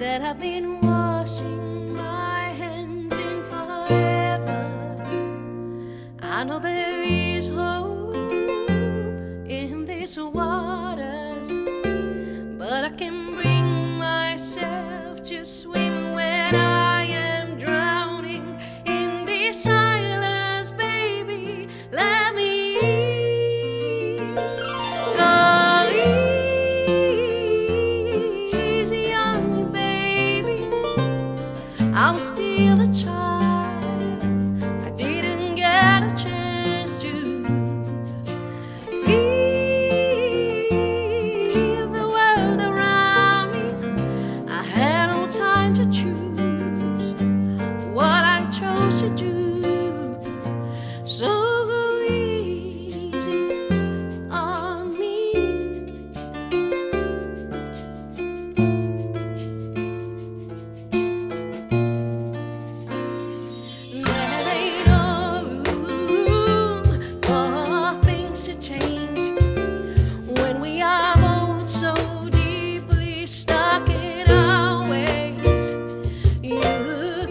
that I've been washing my hands in forever. I know there is hope in these waters, but I can bring myself to swim when I am drowning in this silence, baby. Let me go easy on me, baby. I'm still a child. I didn't get a chance to feel the world around me. I had no time to choose what I chose to do. So go easy on me. There ain't no room for things to change when we are both so deeply stuck in our ways. You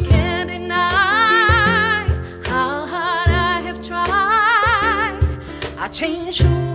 can't deny how hard I have tried. I changed who